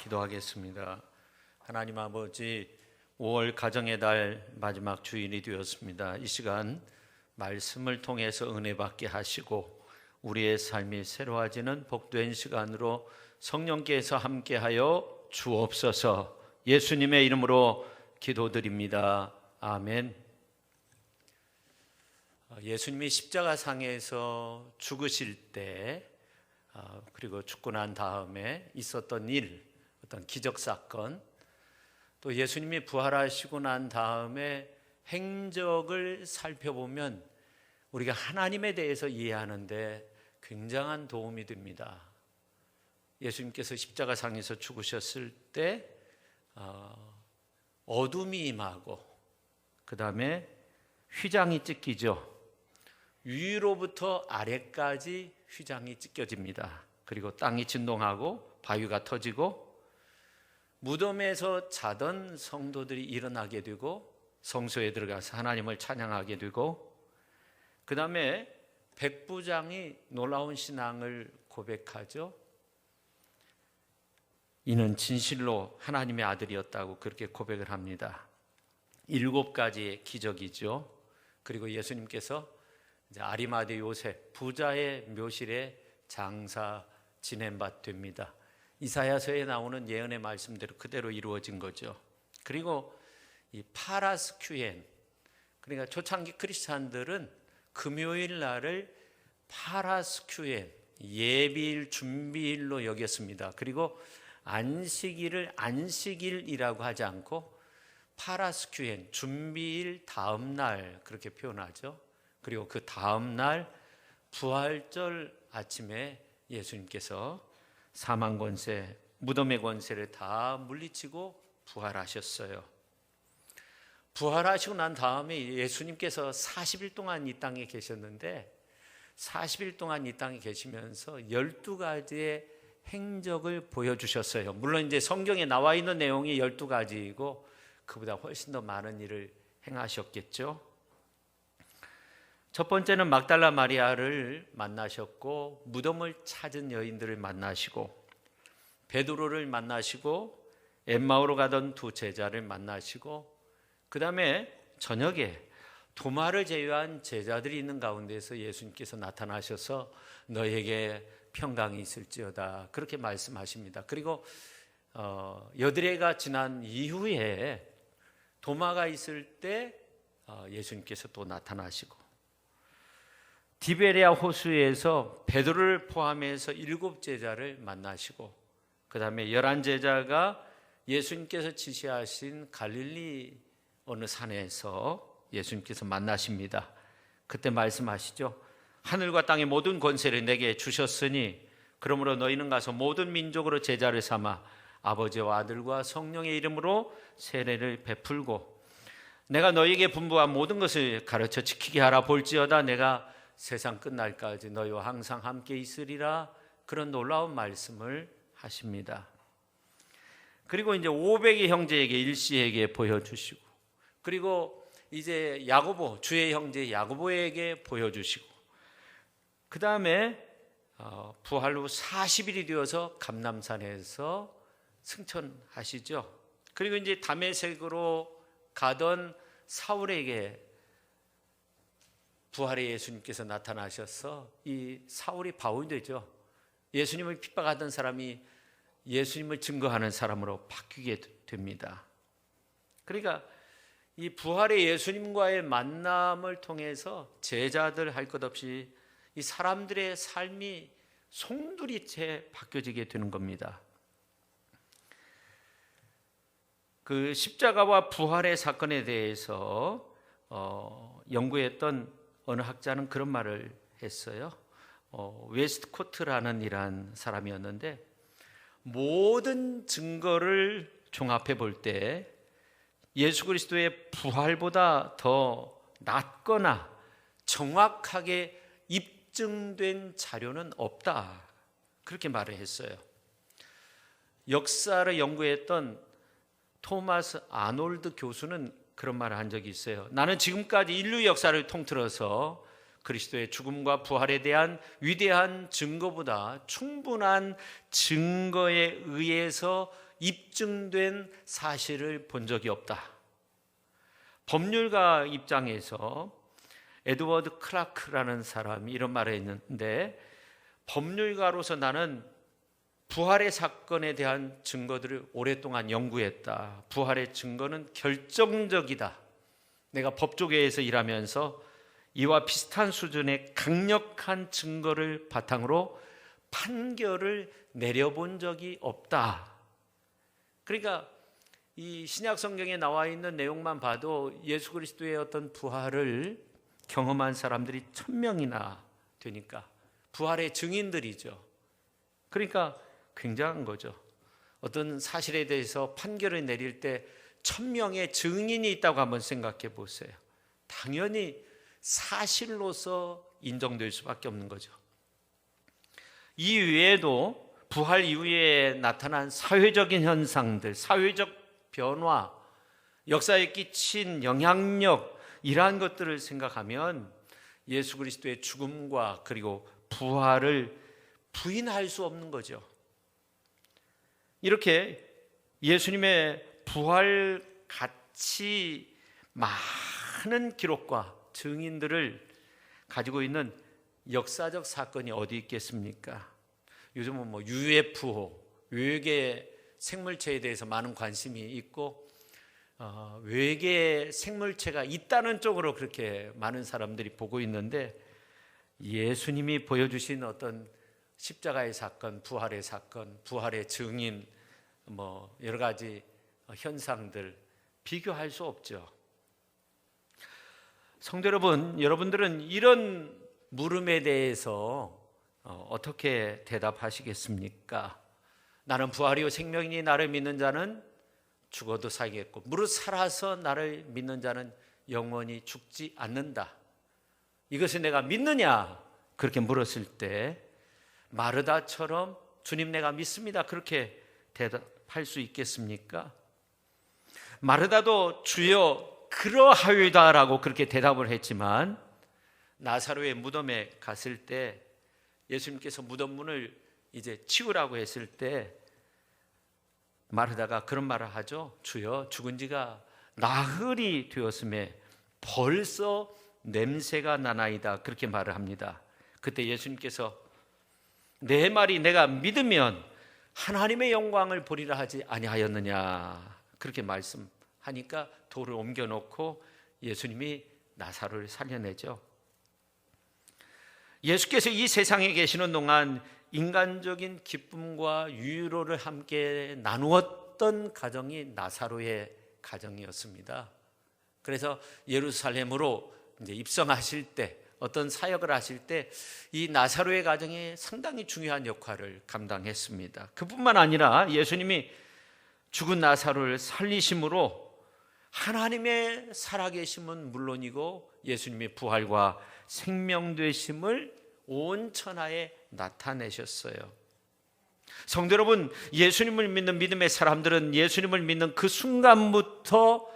기도하겠습니다. 하나님 아버지, 5월 가정의 달 마지막 주일이 되었습니다. 이 시간 말씀을 통해서 은혜 받게 하시고 우리의 삶이 새로워지는 복된 시간으로 성령께서 함께하여 주옵소서. 예수님의 이름으로 기도드립니다. 아멘. 예수님이 십자가상에서 죽으실 때 그리고 죽고 난 다음에 있었던 일, 어떤 기적사건, 또 예수님이 부활하시고 난 다음에 행적을 살펴보면 우리가 하나님에 대해서 이해하는데 굉장한 도움이 됩니다. 예수님께서 십자가상에서 죽으셨을 때 어둠이 임하고 그 다음에 휘장이 찢기죠. 위로부터 아래까지 휘장이 찢겨집니다. 그리고 땅이 진동하고 바위가 터지고 무덤에서 자던 성도들이 일어나게 되고 성소에 들어가서 하나님을 찬양하게 되고 그 다음에 백부장이 놀라운 신앙을 고백하죠. 이는 진실로 하나님의 아들이었다고 그렇게 고백을 합니다. 7가지의 기적이죠. 그리고 예수님께서 아리마대 요셉 부자의 묘실에 장사 지낸 바 됩니다. 이사야서에 나오는 예언의 말씀대로 그대로 이루어진 거죠. 그리고 이 파라스큐엔, 그러니까 초창기 크리스찬들은 금요일 날을 파라스큐엔, 예비일, 준비일로 여겼습니다. 그리고 안식일을 안식일이라고 하지 않고 파라스큐엔, 준비일 다음 날 그렇게 표현하죠. 그리고 그 다음 날 부활절 아침에 예수님께서 사망 권세, 무덤의 권세를 다 물리치고 부활하셨어요. 부활하시고 난 다음에 예수님께서 40일 동안 이 땅에 계셨는데 40일 동안 이 땅에 계시면서 12가지의 행적을 보여주셨어요. 물론 이제 성경에 나와 있는 내용이 12가지이고 그보다 훨씬 더 많은 일을 행하셨겠죠. 첫 번째는 막달라 마리아를 만나셨고 무덤을 찾은 여인들을 만나시고 베드로를 만나시고 엠마오로 가던 두 제자를 만나시고 그 다음에 저녁에 도마를 제외한 제자들이 있는 가운데서 예수님께서 나타나셔서 너에게 평강이 있을지어다 그렇게 말씀하십니다. 그리고 여드레가 지난 이후에 도마가 있을 때 예수님께서 또 나타나시고 디베레아 호수에서 베드로를 포함해서 7제자를 만나시고 그 다음에 11제자가 예수님께서 지시하신 갈릴리 어느 산에서 예수님께서 만나십니다. 그때 말씀하시죠. 하늘과 땅의 모든 권세를 내게 주셨으니 그러므로 너희는 가서 모든 민족으로 제자를 삼아 아버지와 아들과 성령의 이름으로 세례를 베풀고 내가 너희에게 분부한 모든 것을 가르쳐 지키게 하라. 볼지어다 내가 세상 끝날까지 너희와 항상 함께 있으리라. 그런 놀라운 말씀을 하십니다. 그리고 이제 500의 형제에게 일시에게 보여주시고 그리고 이제 야고보, 주의 형제 야고보에게 보여주시고 그 다음에 부활 후 40일이 되어서 감람산에서 승천하시죠. 그리고 이제 다메섹으로 가던 사울에게 부활의 예수님께서 나타나셔서 이 사울이 바울이 되죠. 예수님을 핍박하던 사람이 예수님을 증거하는 사람으로 바뀌게 됩니다. 그러니까 이 부활의 예수님과의 만남을 통해서 제자들 할 것 없이 이 사람들의 삶이 송두리째 바뀌어지게 되는 겁니다. 그 십자가와 부활의 사건에 대해서 연구했던 어느 학자는 그런 말을 했어요. 웨스트코트라는 이란 사람이었는데 모든 증거를 종합해 볼 때 예수 그리스도의 부활보다 더 낫거나 정확하게 입증된 자료는 없다 그렇게 말을 했어요. 역사를 연구했던 토마스 아놀드 교수는 그런 말을 한 적이 있어요. 나는 지금까지 인류 역사를 통틀어서 그리스도의 죽음과 부활에 대한 위대한 증거보다 충분한 증거에 의해서 입증된 사실을 본 적이 없다. 법률가 입장에서 에드워드 클라크라는 사람이 이런 말을 했는데, 법률가로서 나는 부활의 사건에 대한 증거들을 오랫동안 연구했다. 부활의 증거는 결정적이다. 내가 법조계에서 일하면서 이와 비슷한 수준의 강력한 증거를 바탕으로 판결을 내려본 적이 없다. 그러니까 이 신약 성경에 나와 있는 내용만 봐도 예수 그리스도의 어떤 부활을 경험한 사람들이 1000명이나 되니까 부활의 증인들이죠. 그러니까 굉장한 거죠. 어떤 사실에 대해서 판결을 내릴 때 1000명의 증인이 있다고 한번 생각해 보세요. 당연히 사실로서 인정될 수밖에 없는 거죠. 이 외에도 부활 이후에 나타난 사회적인 현상들, 사회적 변화, 역사에 끼친 영향력, 이러한 것들을 생각하면 예수 그리스도의 죽음과 그리고 부활을 부인할 수 없는 거죠. 이렇게 예수님의 부활같이 많은 기록과 증인들을 가지고 있는 역사적 사건이 어디 있겠습니까? 요즘은 뭐 UFO, 외계 생물체에 대해서 많은 관심이 있고, 외계 생물체가 있다는 쪽으로 그렇게 많은 사람들이 보고 있는데, 예수님이 보여주신 어떤 십자가의 사건, 부활의 증인, 뭐 여러 가지 현상들 비교할 수 없죠. 성도 여러분, 여러분들은 이런 물음에 대해서 어떻게 대답하시겠습니까? 나는 부활이요 생명이니 나를 믿는 자는 죽어도 살겠고 무릇 살아서 나를 믿는 자는 영원히 죽지 않는다. 이것을 내가 믿느냐? 그렇게 물었을 때 마르다처럼 주님 내가 믿습니다. 그렇게 대답할 수 있겠습니까? 마르다도 주여 그러하유다라고 그렇게 대답을 했지만 나사로의 무덤에 갔을 때 예수님께서 무덤 문을 이제 치우라고 했을 때 마르다가 그런 말을 하죠. 주여 죽은 지가 나흘이 되었음에 벌써 냄새가 나나이다. 그렇게 말을 합니다. 그때 예수님께서 내 말이 내가 믿으면 하나님의 영광을 보리라 하지 아니하였느냐. 그렇게 말씀하니까 돌을 옮겨놓고 예수님이 나사로를 살려내죠. 예수께서 이 세상에 계시는 동안 인간적인 기쁨과 위로를 함께 나누었던 가정이 나사로의 가정이었습니다. 그래서 예루살렘으로 이제 입성하실 때, 어떤 사역을 하실 때 이 나사로의 가정이 상당히 중요한 역할을 감당했습니다. 그뿐만 아니라 예수님이 죽은 나사로를 살리심으로 하나님의 살아계심은 물론이고 예수님의 부활과 생명되심을 온 천하에 나타내셨어요. 성도 여러분, 예수님을 믿는 믿음의 사람들은 예수님을 믿는 그 순간부터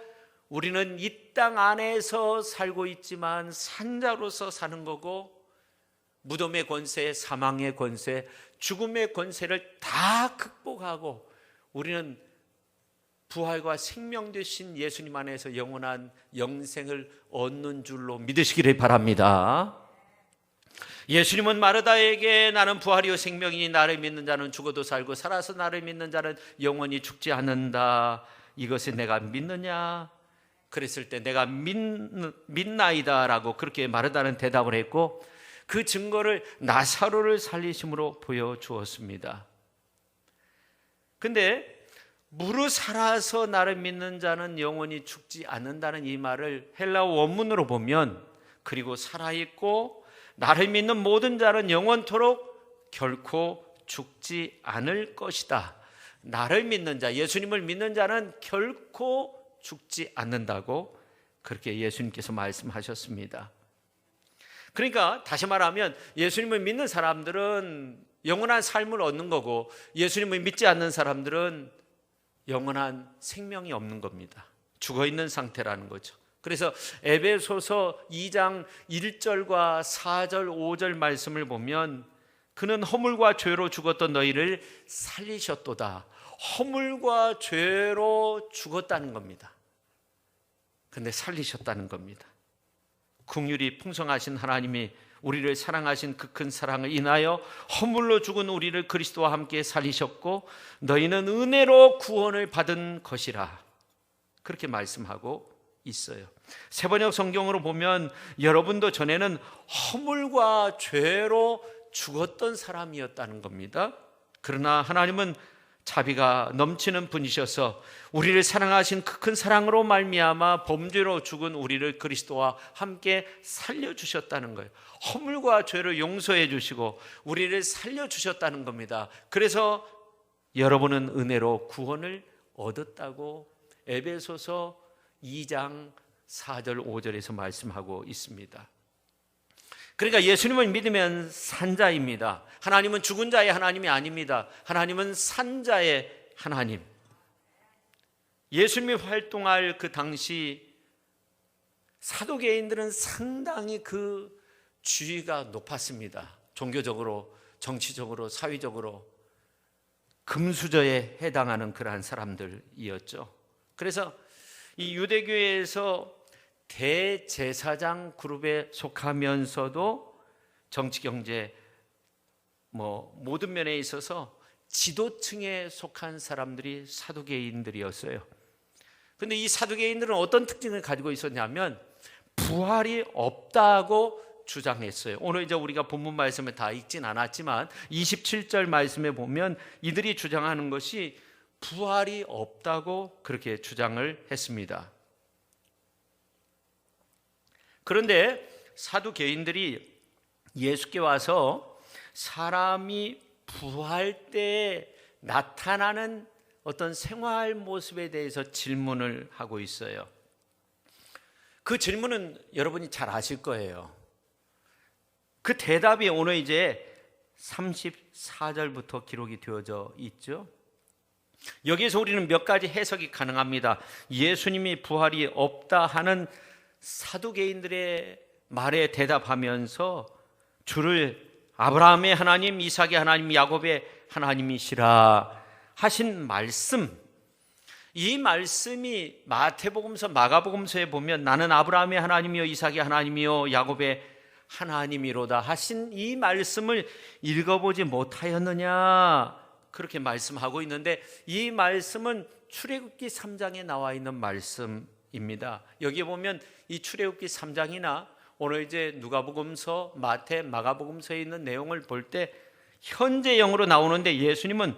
우리는 이 땅 안에서 살고 있지만 산자로서 사는 거고, 무덤의 권세, 사망의 권세, 죽음의 권세를 다 극복하고 우리는 부활과 생명 되신 예수님 안에서 영원한 영생을 얻는 줄로 믿으시기를 바랍니다. 예수님은 마르다에게 나는 부활이요 생명이니 나를 믿는 자는 죽어도 살고 살아서 나를 믿는 자는 영원히 죽지 않는다. 이것을 내가 믿느냐? 그랬을 때 내가 믿나이다 라고 그렇게 마르다는 대답을 했고, 그 증거를 나사로를 살리심으로 보여주었습니다. 근데 무릇 살아서 나를 믿는 자는 영원히 죽지 않는다는 이 말을 헬라어 원문으로 보면, 그리고 살아있고 나를 믿는 모든 자는 영원토록 결코 죽지 않을 것이다. 나를 믿는 자, 예수님을 믿는 자는 결코 죽지 않는다고 그렇게 예수님께서 말씀하셨습니다. 그러니까 다시 말하면 예수님을 믿는 사람들은 영원한 삶을 얻는 거고, 예수님을 믿지 않는 사람들은 영원한 생명이 없는 겁니다. 죽어있는 상태라는 거죠. 그래서 에베소서 2장 1절과 4절 5절 말씀을 보면 그는 허물과 죄로 죽었던 너희를 살리셨도다. 허물과 죄로 죽었다는 겁니다. 근데 살리셨다는 겁니다. 긍휼이 풍성하신 하나님이 우리를 사랑하신 그 큰 사랑을 인하여 허물로 죽은 우리를 그리스도와 함께 살리셨고 너희는 은혜로 구원을 받은 것이라, 그렇게 말씀하고 있어요. 세번역 성경으로 보면 여러분도 전에는 허물과 죄로 죽었던 사람이었다는 겁니다. 그러나 하나님은 자비가 넘치는 분이셔서 우리를 사랑하신 그 큰 사랑으로 말미암아 범죄로 죽은 우리를 그리스도와 함께 살려주셨다는 거예요. 허물과 죄를 용서해 주시고 우리를 살려주셨다는 겁니다. 그래서 여러분은 은혜로 구원을 얻었다고 에베소서 2장 4절 5절에서 말씀하고 있습니다. 그러니까 예수님을 믿으면 산자입니다. 하나님은 죽은 자의 하나님이 아닙니다. 하나님은 산자의 하나님. 예수님이 활동할 그 당시 사도계인들은 상당히 그 지위가 높았습니다. 종교적으로, 정치적으로, 사회적으로 금수저에 해당하는 그러한 사람들이었죠. 그래서 이 유대교회에서 대제사장 그룹에 속하면서도 정치, 경제, 모든 면에 있어서 지도층에 속한 사람들이 사두개인들이었어요. 그런데 이 사두개인들은 어떤 특징을 가지고 있었냐면 부활이 없다고 주장했어요. 오늘 이제 우리가 본문 말씀을 다 읽진 않았지만 27절 말씀에 보면 이들이 주장하는 것이 부활이 없다고 그렇게 주장을 했습니다. 그런데 사두개인들이 예수께 와서 사람이 부활 때에 나타나는 어떤 생활 모습에 대해서 질문을 하고 있어요. 그 질문은 여러분이 잘 아실 거예요. 그 대답이 오늘 이제 34절부터 기록이 되어져 있죠. 여기에서 우리는 몇 가지 해석이 가능합니다. 예수님이 부활이 없다 하는 사두개인들의 말에 대답하면서 주를 아브라함의 하나님, 이삭의 하나님, 야곱의 하나님이시라 하신 말씀, 이 말씀이 마태복음서, 마가복음서에 보면 나는 아브라함의 하나님이요 이삭의 하나님이요 야곱의 하나님이로다 하신 이 말씀을 읽어보지 못하였느냐, 그렇게 말씀하고 있는데 이 말씀은 출애굽기 3장에 나와 있는 말씀입니다. 여기에 보면 이 출애굽기 3장이나 오늘 이제 누가복음서, 마태, 마가복음서에 있는 내용을 볼 때 현재형으로 나오는데 예수님은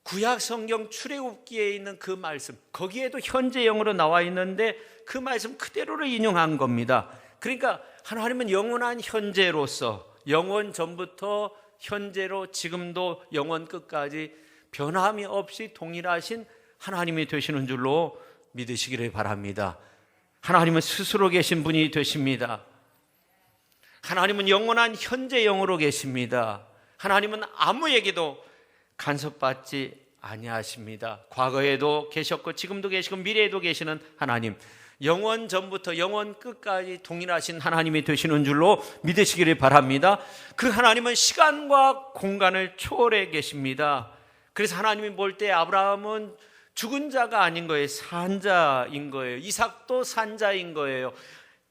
구약 성경 출애굽기에 있는 그 말씀, 거기에도 현재형으로 나와 있는데 그 말씀 그대로를 인용한 겁니다. 그러니까 하나님은 영원한 현재로서 영원 전부터 현재로 지금도 영원 끝까지 변함이 없이 동일하신 하나님이 되시는 줄로 믿으시기를 바랍니다. 하나님은 스스로 계신 분이 되십니다. 하나님은 영원한 현재 영으로 계십니다. 하나님은 아무에게도 간섭받지 아니하십니다. 과거에도 계셨고 지금도 계시고 미래에도 계시는 하나님, 영원 전부터 영원 끝까지 동일하신 하나님이 되시는 줄로 믿으시기를 바랍니다. 그 하나님은 시간과 공간을 초월해 계십니다. 그래서 하나님이 볼 때 아브라함은 죽은 자가 아닌 거예요. 산자인 거예요. 이삭도 산자인 거예요.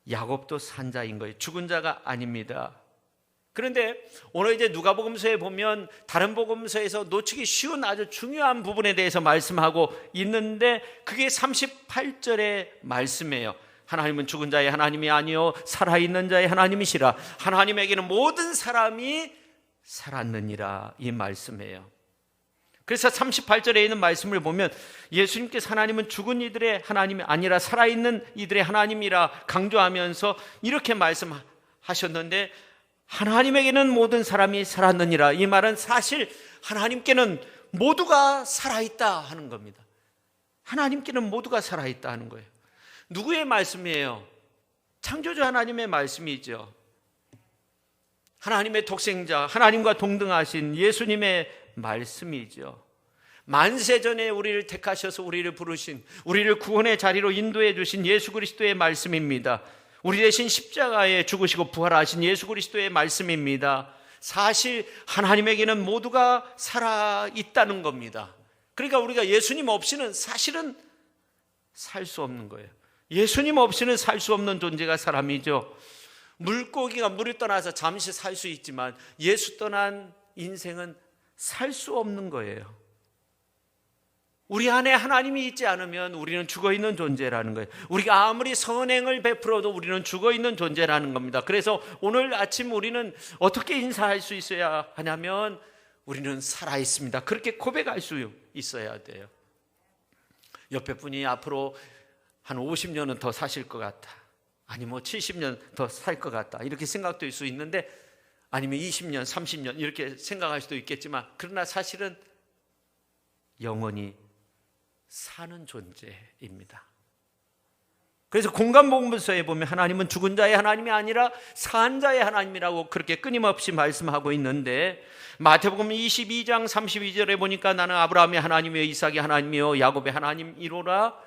야곱도 산자인 거예요. 죽은 자가 아닙니다. 그런데 오늘 이제 누가복음서에 보면 다른 복음서에서 놓치기 쉬운 아주 중요한 부분에 대해서 말씀하고 있는데 그게 38절의 말씀이에요. 하나님은 죽은 자의 하나님이 아니요 살아있는 자의 하나님이시라. 하나님에게는 모든 사람이 살았느니라, 이 말씀이에요. 그래서 38절에 있는 말씀을 보면 예수님께서 하나님은 죽은 이들의 하나님이 아니라 살아있는 이들의 하나님이라 강조하면서 이렇게 말씀하셨는데 하나님에게는 모든 사람이 살았느니라, 이 말은 사실 하나님께는 모두가 살아있다 하는 겁니다. 하나님께는 모두가 살아있다 하는 거예요. 누구의 말씀이에요? 창조주 하나님의 말씀이죠. 하나님의 독생자, 하나님과 동등하신 예수님의 말씀이죠. 만세전에 우리를 택하셔서 우리를 부르신, 우리를 구원의 자리로 인도해 주신 예수 그리스도의 말씀입니다. 우리 대신 십자가에 죽으시고 부활하신 예수 그리스도의 말씀입니다. 사실 하나님에게는 모두가 살아있다는 겁니다. 그러니까 우리가 예수님 없이는 사실은 살 수 없는 거예요. 예수님 없이는 살 수 없는 존재가 사람이죠. 물고기가 물을 떠나서 잠시 살 수 있지만 예수 떠난 인생은 살 수 없는 거예요. 우리 안에 하나님이 있지 않으면 우리는 죽어있는 존재라는 거예요. 우리가 아무리 선행을 베풀어도 우리는 죽어있는 존재라는 겁니다. 그래서 오늘 아침 우리는 어떻게 인사할 수 있어야 하냐면 우리는 살아있습니다. 그렇게 고백할 수 있어야 돼요. 옆에 분이 앞으로 한 50년은 더 사실 것 같다, 아니 뭐 70년 더 살 것 같다, 이렇게 생각될 수 있는데, 아니면 20년 30년 이렇게 생각할 수도 있겠지만, 그러나 사실은 영원히 사는 존재입니다. 그래서 공간복음서에 보면 하나님은 죽은 자의 하나님이 아니라 산 자의 하나님이라고 그렇게 끊임없이 말씀하고 있는데, 마태복음 22장 32절에 보니까 나는 아브라함의 하나님이요 이삭의 하나님이요 야곱의 하나님이로라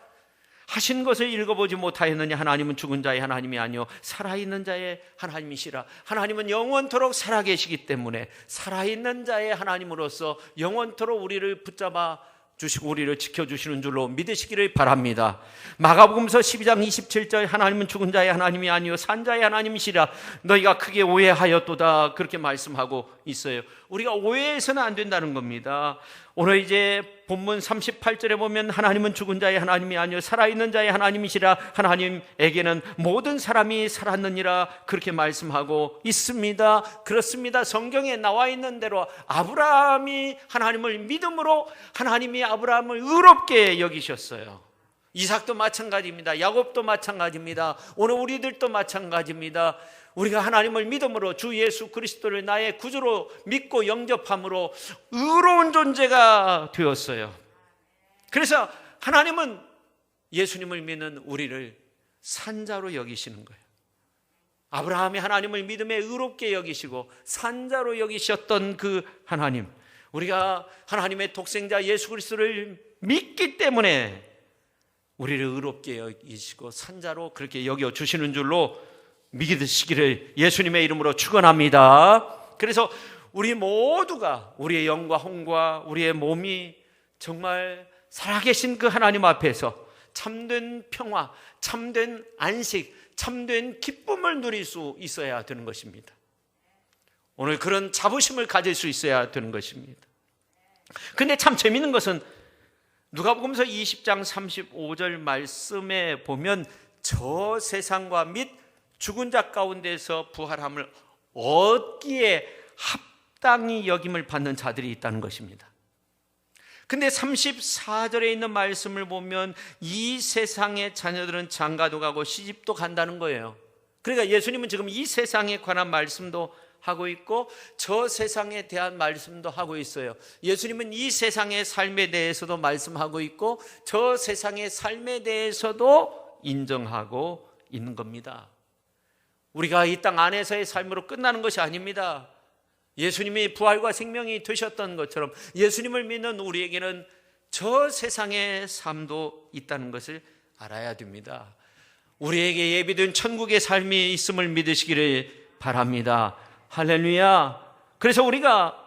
하신 것을 읽어보지 못하였느냐. 하나님은 죽은 자의 하나님이 아니요 살아있는 자의 하나님이시라. 하나님은 영원토록 살아계시기 때문에 살아있는 자의 하나님으로서 영원토록 우리를 붙잡아 주시고 우리를 지켜주시는 줄로 믿으시기를 바랍니다. 마가복음서 12장 27절 하나님은 죽은 자의 하나님이 아니요 산 자의 하나님이시라 너희가 크게 오해하였도다, 그렇게 말씀하고 있어요. 우리가 오해해서는 안 된다는 겁니다. 오늘 이제 본문 38절에 보면 하나님은 죽은 자의 하나님이 아니요 살아있는 자의 하나님이시라 하나님에게는 모든 사람이 살았느니라, 그렇게 말씀하고 있습니다. 그렇습니다. 성경에 나와 있는 대로 아브라함이 하나님을 믿음으로 하나님이 아브라함을 의롭게 여기셨어요. 이삭도 마찬가지입니다. 야곱도 마찬가지입니다. 오늘 우리들도 마찬가지입니다. 우리가 하나님을 믿음으로 주 예수 그리스도를 나의 구주로 믿고 영접함으로 의로운 존재가 되었어요. 그래서 하나님은 예수님을 믿는 우리를 산자로 여기시는 거예요. 아브라함이 하나님을 믿음에 의롭게 여기시고 산자로 여기셨던 그 하나님, 우리가 하나님의 독생자 예수 그리스도를 믿기 때문에 우리를 의롭게 여기시고 산자로 그렇게 여겨주시는 줄로 믿으시기를 예수님의 이름으로 축원합니다. 그래서 우리 모두가 우리의 영과 혼과 우리의 몸이 정말 살아계신 그 하나님 앞에서 참된 평화, 참된 안식, 참된 기쁨을 누릴 수 있어야 되는 것입니다. 오늘 그런 자부심을 가질 수 있어야 되는 것입니다. 근데 참 재미있는 것은 누가복음서 20장 35절 말씀에 보면 저 세상과 및 죽은 자 가운데서 부활함을 얻기에 합당히 여김을 받는 자들이 있다는 것입니다. 근데 34절에 있는 말씀을 보면 이 세상의 자녀들은 장가도 가고 시집도 간다는 거예요. 그러니까 예수님은 지금 이 세상에 관한 말씀도 하고 있고 저 세상에 대한 말씀도 하고 있어요. 예수님은 이 세상의 삶에 대해서도 말씀하고 있고 저 세상의 삶에 대해서도 인정하고 있는 겁니다. 우리가 이 땅 안에서의 삶으로 끝나는 것이 아닙니다. 예수님이 부활과 생명이 되셨던 것처럼 예수님을 믿는 우리에게는 저 세상의 삶도 있다는 것을 알아야 됩니다. 우리에게 예비된 천국의 삶이 있음을 믿으시기를 바랍니다. 할렐루야. 그래서 우리가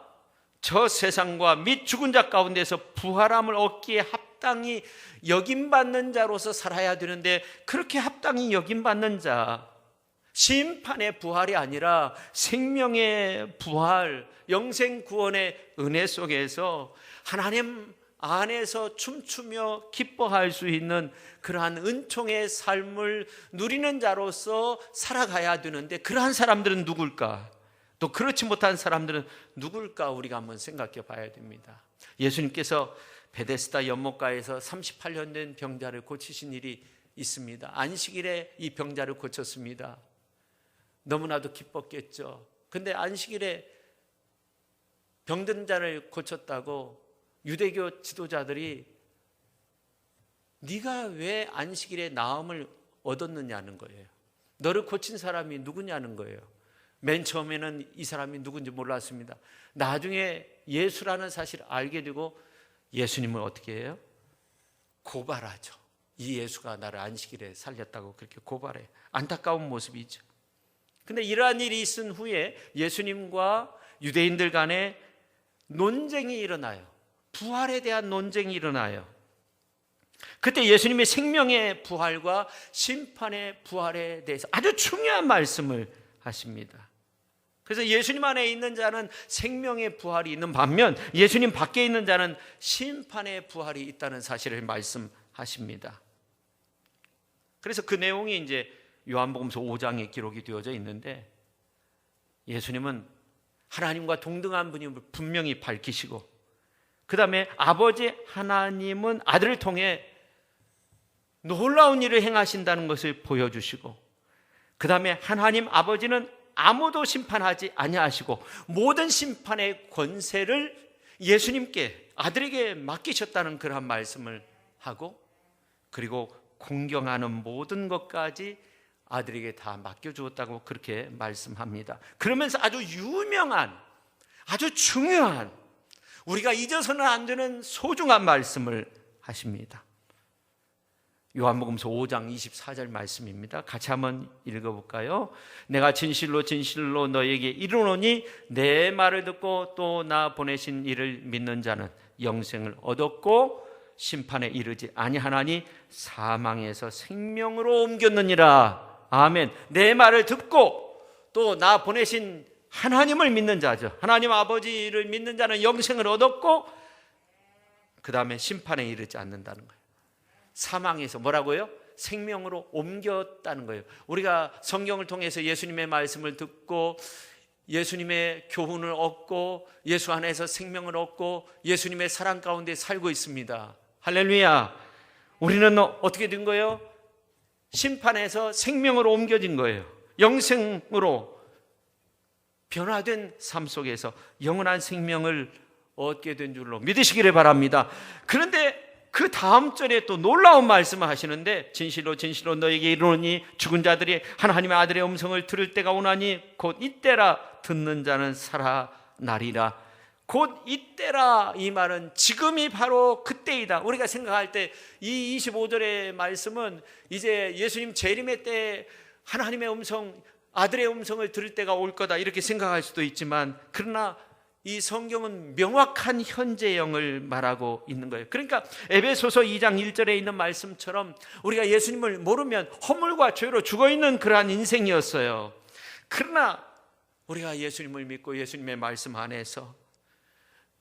저 세상과 및 죽은 자 가운데서 부활함을 얻기에 합당히 여김받는 자로서 살아야 되는데, 그렇게 합당히 여김받는 자, 심판의 부활이 아니라 생명의 부활, 영생 구원의 은혜 속에서 하나님 안에서 춤추며 기뻐할 수 있는 그러한 은총의 삶을 누리는 자로서 살아가야 되는데, 그러한 사람들은 누굴까? 또 그렇지 못한 사람들은 누굴까? 우리가 한번 생각해 봐야 됩니다. 예수님께서 베데스다 연못가에서 38년 된 병자를 고치신 일이 있습니다. 안식일에 이 병자를 고쳤습니다. 너무나도 기뻤겠죠. 근데 안식일에 병든 자를 고쳤다고 유대교 지도자들이 네가 왜 안식일에 나음을 얻었느냐는 거예요. 너를 고친 사람이 누구냐는 거예요. 맨 처음에는 이 사람이 누군지 몰랐습니다. 나중에 예수라는 사실을 알게 되고 예수님을 어떻게 해요? 고발하죠. 이 예수가 나를 안식일에 살렸다고 그렇게 고발해요. 안타까운 모습이죠. 근데 이러한 일이 있은 후에 예수님과 유대인들 간에 논쟁이 일어나요. 부활에 대한 논쟁이 일어나요. 그때 예수님의 생명의 부활과 심판의 부활에 대해서 아주 중요한 말씀을 하십니다. 그래서 예수님 안에 있는 자는 생명의 부활이 있는 반면 예수님 밖에 있는 자는 심판의 부활이 있다는 사실을 말씀하십니다. 그래서 그 내용이 이제 요한복음서 5장에 기록이 되어져 있는데, 예수님은 하나님과 동등한 분임을 분명히 밝히시고, 그 다음에 아버지 하나님은 아들을 통해 놀라운 일을 행하신다는 것을 보여주시고, 그 다음에 하나님 아버지는 아무도 심판하지 아니하시고 모든 심판의 권세를 예수님께, 아들에게 맡기셨다는 그런 말씀을 하고, 그리고 공경하는 모든 것까지 아들에게 다 맡겨주었다고 그렇게 말씀합니다. 그러면서 아주 유명한, 아주 중요한, 우리가 잊어서는 안 되는 소중한 말씀을 하십니다. 요한복음서 5장 24절 말씀입니다. 같이 한번 읽어볼까요? 내가 진실로 진실로 너에게 이르노니 내 말을 듣고 또 나 보내신 이를 믿는 자는 영생을 얻었고 심판에 이르지 아니하나니 사망에서 생명으로 옮겼느니라. 아멘. 내 말을 듣고 또 나 보내신 하나님을 믿는 자죠. 하나님 아버지를 믿는 자는 영생을 얻었고 그 다음에 심판에 이르지 않는다는 거예요. 사망에서 뭐라고요? 생명으로 옮겼다는 거예요. 우리가 성경을 통해서 예수님의 말씀을 듣고 예수님의 교훈을 얻고 예수 안에서 생명을 얻고 예수님의 사랑 가운데 살고 있습니다. 할렐루야. 우리는 어떻게 된 거예요? 심판에서 생명으로 옮겨진 거예요. 영생으로 변화된 삶 속에서 영원한 생명을 얻게 된 줄로 믿으시기를 바랍니다. 그런데 그 다음 절에 또 놀라운 말씀을 하시는데, 진실로 진실로 너에게 이르노니 죽은 자들이 하나님의 아들의 음성을 들을 때가 오나니 곧 이때라. 듣는 자는 살아나리라. 곧 이때라, 이 말은 지금이 바로 그때이다. 우리가 생각할 때 이 25절의 말씀은 이제 예수님 재림의 때 하나님의 음성, 아들의 음성을 들을 때가 올 거다 이렇게 생각할 수도 있지만, 그러나 이 성경은 명확한 현재형을 말하고 있는 거예요. 그러니까 에베소서 2장 1절에 있는 말씀처럼 우리가 예수님을 모르면 허물과 죄로 죽어있는 그러한 인생이었어요. 그러나 우리가 예수님을 믿고 예수님의 말씀 안에서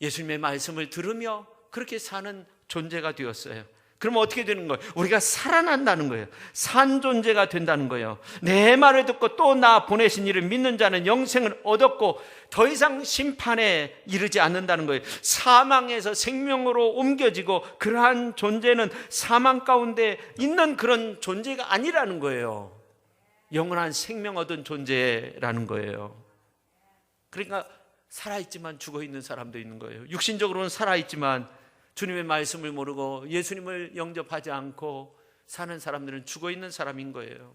예수님의 말씀을 들으며 그렇게 사는 존재가 되었어요. 그러면 어떻게 되는 거예요? 우리가 살아난다는 거예요. 산 존재가 된다는 거예요. 내 말을 듣고 또 나 보내신 이를 믿는 자는 영생을 얻었고 더 이상 심판에 이르지 않는다는 거예요. 사망에서 생명으로 옮겨지고 그러한 존재는 사망 가운데 있는 그런 존재가 아니라는 거예요. 영원한 생명 얻은 존재라는 거예요. 그러니까 살아있지만 죽어있는 사람도 있는 거예요. 육신적으로는 살아있지만 주님의 말씀을 모르고 예수님을 영접하지 않고 사는 사람들은 죽어있는 사람인 거예요.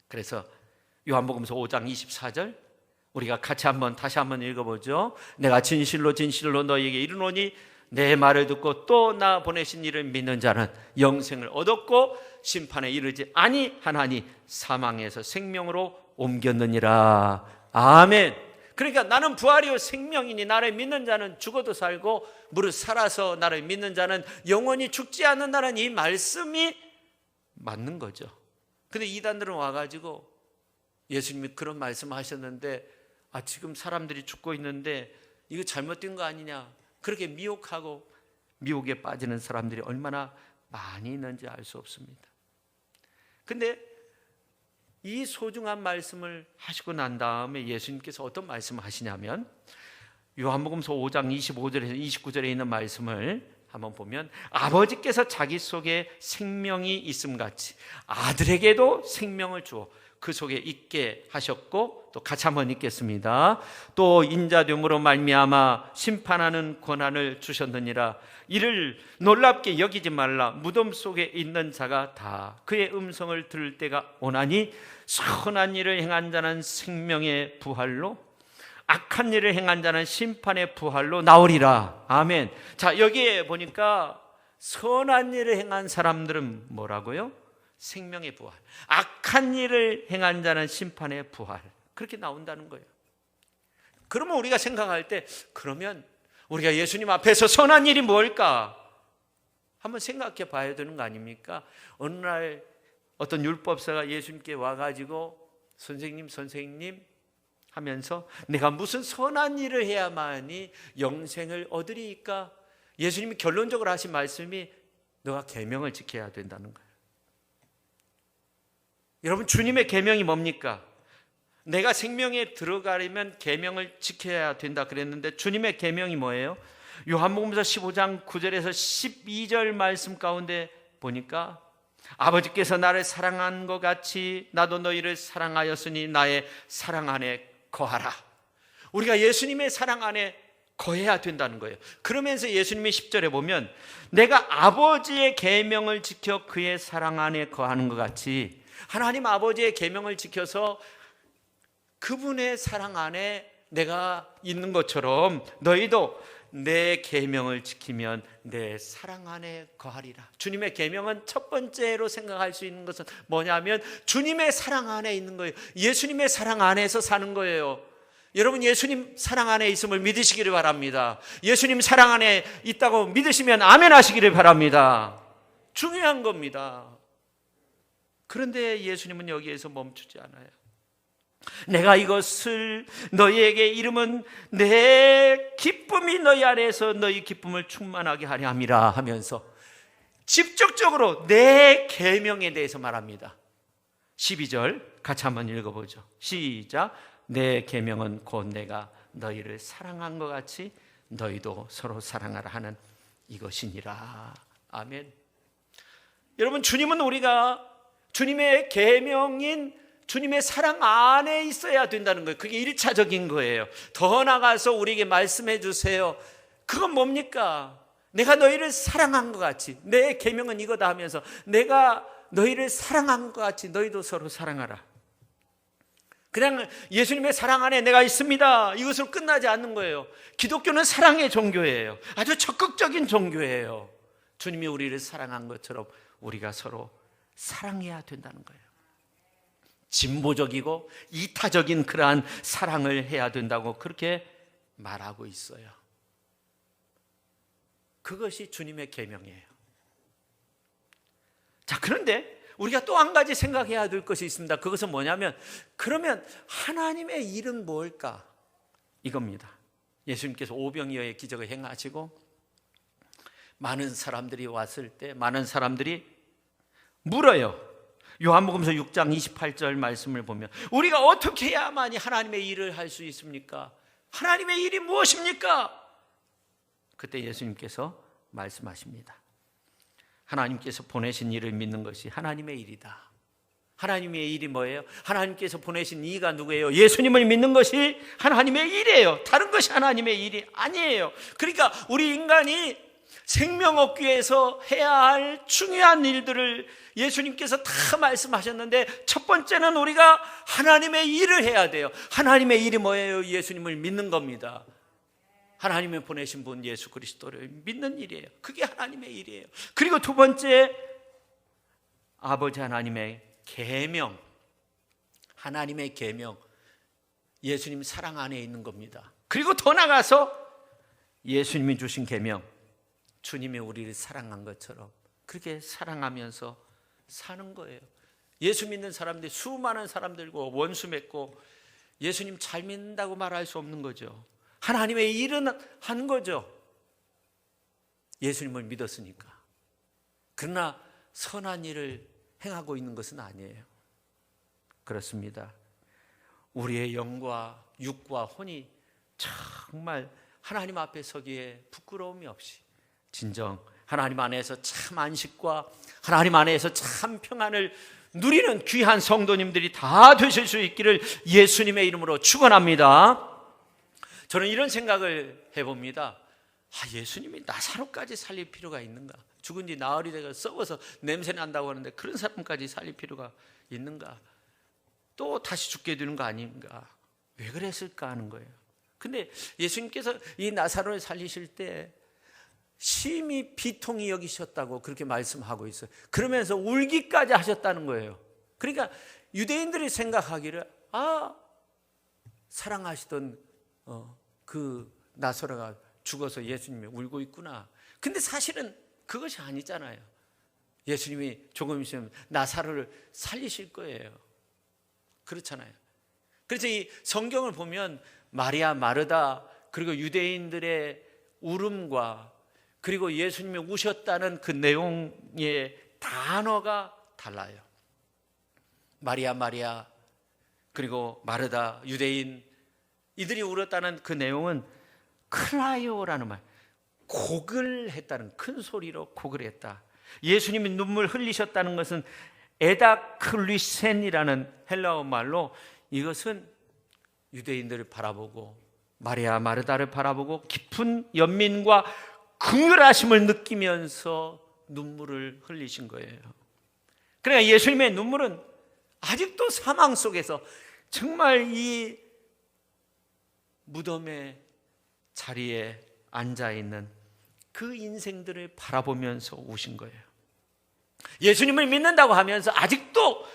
그래서 요한복음서 5장 24절 우리가 같이 다시 한번 읽어보죠. 내가 진실로 진실로 너희에게 이르노니 내 말을 듣고 또 나 보내신 이를 믿는 자는 영생을 얻었고 심판에 이르지 아니하나니 사망에서 생명으로 옮겼느니라. 아멘. 그러니까 나는 부활이요 생명이니 나를 믿는 자는 죽어도 살고 무릇 살아서 나를 믿는 자는 영원히 죽지 않는다는 이 말씀이 맞는 거죠. 근데 이단들은 와가지고 예수님이 그런 말씀하셨는데 지금 사람들이 죽고 있는데 이거 잘못된 거 아니냐, 그렇게 미혹하고 미혹에 빠지는 사람들이 얼마나 많이 있는지 알 수 없습니다. 근데 이 소중한 말씀을 하시고 난 다음에 예수님께서 어떤 말씀을 하시냐면 요한복음서 5장 25절에서 29절에 있는 말씀을 한번 보면 아버지께서 자기 속에 생명이 있음같이 아들에게도 생명을 주어 그 속에 있게 하셨고, 또 같이 한번 읽겠습니다. 또 인자됨으로 말미암아 심판하는 권한을 주셨느니라. 이를 놀랍게 여기지 말라. 무덤 속에 있는 자가 다 그의 음성을 들을 때가 오나니 선한 일을 행한 자는 생명의 부활로 악한 일을 행한 자는 심판의 부활로 나오리라. 아멘. 자, 여기에 보니까 선한 일을 행한 사람들은 뭐라고요? 생명의 부활. 악한 일을 행한 자는 심판의 부활. 그렇게 나온다는 거예요. 그러면 우리가 생각할 때 그러면 우리가 예수님 앞에서 선한 일이 뭘까? 한번 생각해 봐야 되는 거 아닙니까? 어느 날 어떤 율법사가 예수님께 와가지고 선생님 하면서 내가 무슨 선한 일을 해야만이 영생을 얻으리이까? 예수님이 결론적으로 하신 말씀이 너가 계명을 지켜야 된다는 거예요. 여러분, 주님의 계명이 뭡니까? 내가 생명에 들어가려면 계명을 지켜야 된다 그랬는데 주님의 계명이 뭐예요? 요한복음서 15장 9절에서 12절 말씀 가운데 보니까 아버지께서 나를 사랑한 것 같이 나도 너희를 사랑하였으니 나의 사랑 안에 거하라. 우리가 예수님의 사랑 안에 거해야 된다는 거예요. 그러면서 예수님이 10절에 보면 내가 아버지의 계명을 지켜 그의 사랑 안에 거하는 것 같이 하나님 아버지의 계명을 지켜서 그분의 사랑 안에 내가 있는 것처럼 너희도 내 계명을 지키면 내 사랑 안에 거하리라. 주님의 계명은 첫 번째로 생각할 수 있는 것은 뭐냐면 주님의 사랑 안에 있는 거예요. 예수님의 사랑 안에서 사는 거예요. 여러분, 예수님 사랑 안에 있음을 믿으시기를 바랍니다. 예수님 사랑 안에 있다고 믿으시면 아멘 하시기를 바랍니다. 중요한 겁니다. 그런데 예수님은 여기에서 멈추지 않아요. 내가 이것을 너희에게 이름은 내 기쁨이 너희 안에서 너희 기쁨을 충만하게 하려 함이라 하면서 직접적으로 내 계명에 대해서 말합니다. 12절 같이 한번 읽어보죠. 시작. 내 계명은 곧 내가 너희를 사랑한 것 같이 너희도 서로 사랑하라 하는 이것이니라. 아멘. 여러분, 주님은 우리가 주님의 계명인 주님의 사랑 안에 있어야 된다는 거예요. 그게 1차적인 거예요. 더 나아가서 우리에게 말씀해 주세요. 그건 뭡니까? 내가 너희를 사랑한 것 같이, 내 계명은 이거다 하면서 내가 너희를 사랑한 것 같이 너희도 서로 사랑하라. 그냥 예수님의 사랑 안에 내가 있습니다, 이것으로 끝나지 않는 거예요. 기독교는 사랑의 종교예요. 아주 적극적인 종교예요. 주님이 우리를 사랑한 것처럼 우리가 서로 사랑해야 된다는 거예요. 진보적이고 이타적인 그러한 사랑을 해야 된다고 그렇게 말하고 있어요. 그것이 주님의 계명이에요. 자, 그런데 우리가 또 한 가지 생각해야 될 것이 있습니다. 그것은 뭐냐면, 그러면 하나님의 일은 뭘까? 이겁니다. 예수님께서 오병이어의 기적을 행하시고 많은 사람들이 왔을 때 많은 사람들이 물어요. 요한복음서 6장 28절 말씀을 보면 우리가 어떻게 해야만이 하나님의 일을 할 수 있습니까? 하나님의 일이 무엇입니까? 그때 예수님께서 말씀하십니다. 하나님께서 보내신 일을 믿는 것이 하나님의 일이다. 하나님의 일이 뭐예요? 하나님께서 보내신 이가 누구예요? 예수님을 믿는 것이 하나님의 일이에요. 다른 것이 하나님의 일이 아니에요. 그러니까 우리 인간이 생명 얻기 위해서 해야 할 중요한 일들을 예수님께서 다 말씀하셨는데, 첫 번째는 우리가 하나님의 일을 해야 돼요. 하나님의 일이 뭐예요? 예수님을 믿는 겁니다. 하나님이 보내신 분 예수 그리스도를 믿는 일이에요. 그게 하나님의 일이에요. 그리고 두 번째, 아버지 하나님의 계명. 하나님의 계명, 예수님 사랑 안에 있는 겁니다. 그리고 더 나가서 예수님이 주신 계명, 주님이 우리를 사랑한 것처럼 그렇게 사랑하면서 사는 거예요. 예수 믿는 사람들이 수많은 사람들과 원수 맺고 예수님 잘 믿는다고 말할 수 없는 거죠. 하나님의 일은 한 거죠. 예수님을 믿었으니까. 그러나 선한 일을 행하고 있는 것은 아니에요. 그렇습니다. 우리의 영과 육과 혼이 정말 하나님 앞에 서기에 부끄러움이 없이 진정 하나님 안에서 참 안식과 하나님 안에서 참 평안을 누리는 귀한 성도님들이 다 되실 수 있기를 예수님의 이름으로 축원합니다. 저는 이런 생각을 해봅니다. 예수님이 나사로까지 살릴 필요가 있는가? 죽은 지 나흘이 돼서 썩어서 냄새 난다고 하는데 그런 사람까지 살릴 필요가 있는가? 또 다시 죽게 되는 거 아닌가? 왜 그랬을까 하는 거예요. 근데 예수님께서 이 나사로를 살리실 때 심히 비통히 여기셨다고 그렇게 말씀하고 있어요. 그러면서 울기까지 하셨다는 거예요. 그러니까 유대인들이 생각하기를 사랑하시던 그 나사로가 죽어서 예수님이 울고 있구나. 근데 사실은 그것이 아니잖아요. 예수님이 조금 있으면 나사로를 살리실 거예요. 그렇잖아요. 그래서 이 성경을 보면 마리아, 마르다, 그리고 유대인들의 울음과 그리고 예수님이 우셨다는 그 내용의 단어가 달라요. 마리아, 마리아, 그리고 마르다, 유대인 이들이 울었다는 그 내용은 크라이오라는 말, 곡을 했다는, 큰 소리로 곡을 했다. 예수님이 눈물 흘리셨다는 것은 에다클리센이라는 헬라어 말로, 이것은 유대인들을 바라보고 마리아 마르다를 바라보고 깊은 연민과 긍휼하심을 느끼면서 눈물을 흘리신 거예요. 그러니까 예수님의 눈물은 아직도 사망 속에서 정말 이 무덤의 자리에 앉아있는 그 인생들을 바라보면서 우신 거예요. 예수님을 믿는다고 하면서 아직도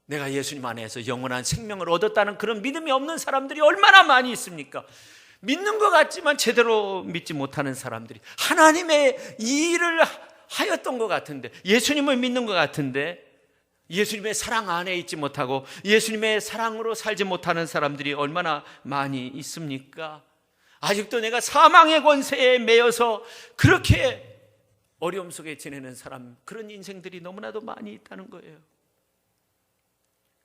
내가 예수님 안에서 영원한 생명을 얻었다는 그런 믿음이 없는 사람들이 얼마나 많이 있습니까? 믿는 것 같지만 제대로 믿지 못하는 사람들이, 하나님의 일을 하였던 것 같은데, 예수님을 믿는 것 같은데 예수님의 사랑 안에 있지 못하고 예수님의 사랑으로 살지 못하는 사람들이 얼마나 많이 있습니까? 아직도 내가 사망의 권세에 매여서 그렇게 어려움 속에 지내는 사람, 그런 인생들이 너무나도 많이 있다는 거예요.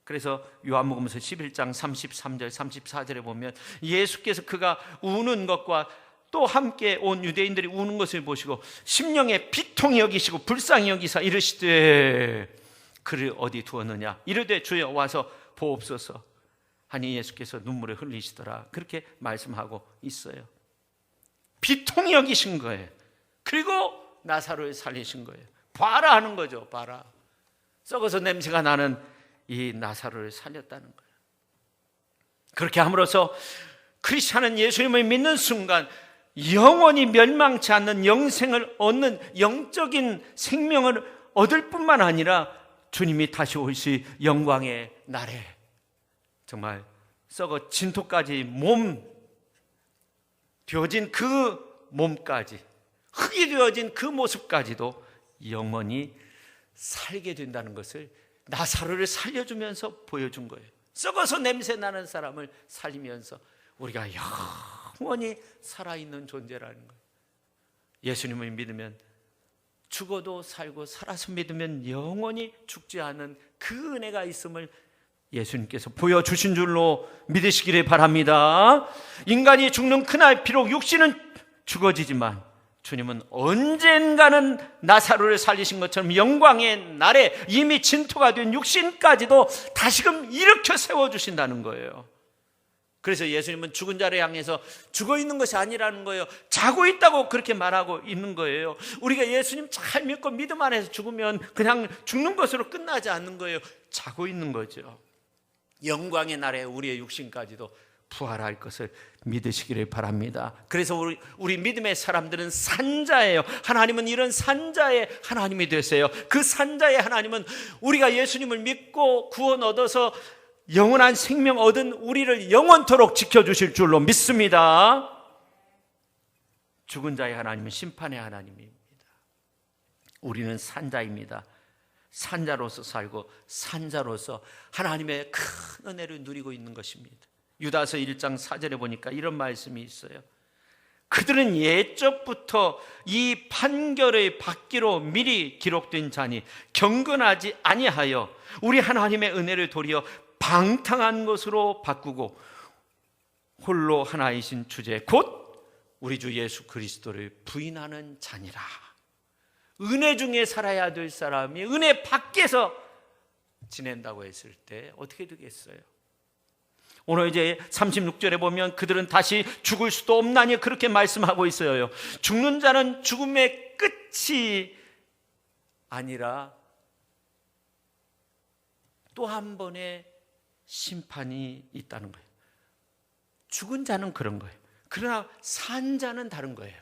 그래서 요한복음서 11장 33절 34절에 보면 예수께서 그가 우는 것과 또 함께 온 유대인들이 우는 것을 보시고 심령에 비통히 여기시고 불쌍히 여기사 이르시되 그를 어디 두었느냐, 이르되 주여 와서 보옵소서 하니 예수께서 눈물을 흘리시더라, 그렇게 말씀하고 있어요. 비통히 여기신 거예요. 그리고 나사로를 살리신 거예요. 봐라 하는 거죠. 봐라, 썩어서 냄새가 나는 이 나사로를 살렸다는 거예요. 그렇게 함으로써 크리스찬은 예수님을 믿는 순간 영원히 멸망치 않는 영생을 얻는 영적인 생명을 얻을 뿐만 아니라 주님이 다시 오실 영광의 날에 정말 썩어 진토까지 되어진 그 몸까지, 흙이 되어진 그 모습까지도 영원히 살게 된다는 것을 나사로를 살려주면서 보여준 거예요. 썩어서 냄새 나는 사람을 살리면서 우리가 영원히 살아있는 존재라는 거예요. 예수님을 믿으면 죽어도 살고 살아서 믿으면 영원히 죽지 않은 그 은혜가 있음을 예수님께서 보여주신 줄로 믿으시기를 바랍니다. 인간이 죽는 그날 비록 육신은 죽어지지만 주님은 언젠가는 나사로를 살리신 것처럼 영광의 날에 이미 진토가 된 육신까지도 다시금 일으켜 세워주신다는 거예요. 그래서 예수님은 죽은 자를 향해서 죽어 있는 것이 아니라는 거예요. 자고 있다고 그렇게 말하고 있는 거예요. 우리가 예수님 잘 믿고 믿음 안에서 죽으면 그냥 죽는 것으로 끝나지 않는 거예요. 자고 있는 거죠. 영광의 날에 우리의 육신까지도 부활할 것을 믿으시기를 바랍니다. 그래서 우리 믿음의 사람들은 산자예요. 하나님은 이런 산자의 하나님이 되세요. 그 산자의 하나님은 우리가 예수님을 믿고 구원 얻어서 영원한 생명 얻은 우리를 영원토록 지켜주실 줄로 믿습니다. 죽은 자의 하나님은 심판의 하나님입니다. 우리는 산자입니다. 산자로서 살고 산자로서 하나님의 큰 은혜를 누리고 있는 것입니다. 유다서 1장 4절에 보니까 이런 말씀이 있어요. 그들은 옛적부터 이 판결을 받기로 미리 기록된 자니 경건하지 아니하여 우리 하나님의 은혜를 도리어 방탕한 것으로 바꾸고 홀로 하나이신 주제 곧 우리 주 예수 그리스도를 부인하는 자니라. 은혜 중에 살아야 될 사람이 은혜 밖에서 지낸다고 했을 때 어떻게 되겠어요? 오늘 이제 36절에 보면 그들은 다시 죽을 수도 없나니 그렇게 말씀하고 있어요. 죽는 자는 죽음의 끝이 아니라 또 한 번의 심판이 있다는 거예요. 죽은 자는 그런 거예요. 그러나 산 자는 다른 거예요.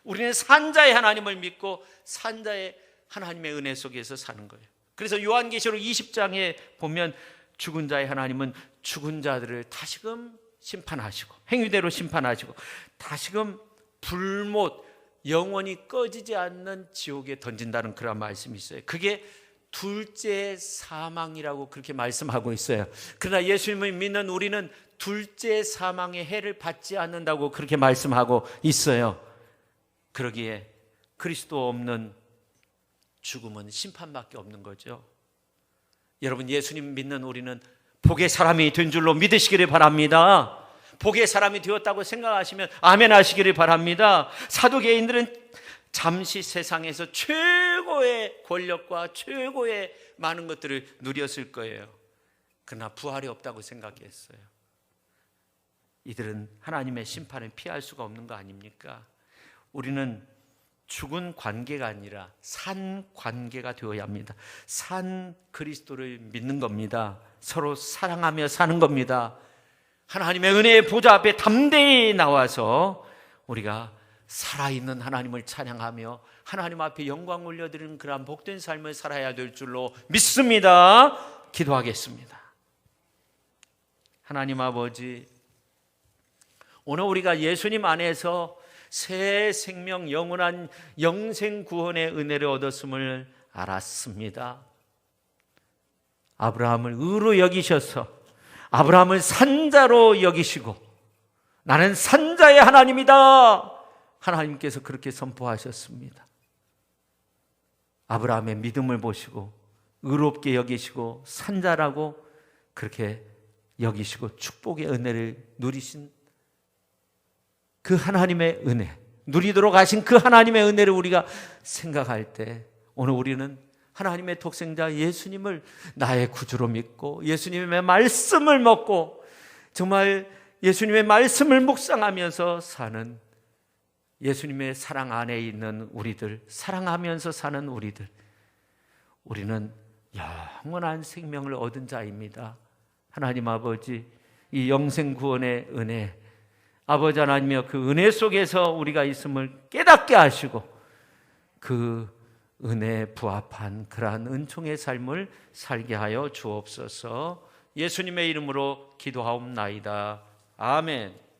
우리는 산자의 하나님을 믿고 산자의 하나님의 은혜 속에서 사는 거예요. 그래서 요한계시록 20장에 보면 죽은 자의 하나님은 죽은 자들을 다시금 심판하시고 행위대로 심판하시고 다시금 불못, 영원히 꺼지지 않는 지옥에 던진다는 그런 말씀이 있어요. 그게 둘째 사망이라고 그렇게 말씀하고 있어요. 그러나 예수님을 믿는 우리는 둘째 사망의 해를 받지 않는다고 그렇게 말씀하고 있어요. 그러기에 그리스도 없는 죽음은 심판밖에 없는 거죠. 여러분, 예수님 믿는 우리는 복의 사람이 된 줄로 믿으시기를 바랍니다. 복의 사람이 되었다고 생각하시면 아멘 하시기를 바랍니다. 사두개인들은 잠시 세상에서 최고의 권력과 최고의 많은 것들을 누렸을 거예요. 그러나 부활이 없다고 생각했어요. 이들은 하나님의 심판을 피할 수가 없는 거 아닙니까? 우리는 죽은 관계가 아니라 산 관계가 되어야 합니다. 산 그리스도를 믿는 겁니다. 서로 사랑하며 사는 겁니다. 하나님의 은혜의 보좌 앞에 담대히 나와서 우리가 살아있는 하나님을 찬양하며 하나님 앞에 영광 올려드리는 그러한 복된 삶을 살아야 될 줄로 믿습니다. 기도하겠습니다. 하나님 아버지, 오늘 우리가 예수님 안에서 새 생명, 영원한 영생 구원의 은혜를 얻었음을 알았습니다. 아브라함을 의로 여기셔서 아브라함을 산자로 여기시고 나는 산자의 하나님이다, 하나님께서 그렇게 선포하셨습니다. 아브라함의 믿음을 보시고 의롭게 여기시고 산자라고 그렇게 여기시고 축복의 은혜를 누리신 그 하나님의 은혜, 누리도록 하신 그 하나님의 은혜를 우리가 생각할 때 오늘 우리는 하나님의 독생자 예수님을 나의 구주로 믿고 예수님의 말씀을 먹고 정말 예수님의 말씀을 묵상하면서 사는 예수님의 사랑 안에 있는 우리들, 사랑하면서 사는 우리들, 우리는 영원한 생명을 얻은 자입니다. 하나님 아버지, 이 영생 구원의 은혜, 아버지 하나님이여, 그 은혜 속에서 우리가 있음을 깨닫게 하시고 그 은혜에 부합한 그러한 은총의 삶을 살게 하여 주옵소서. 예수님의 이름으로 기도하옵나이다. 아멘.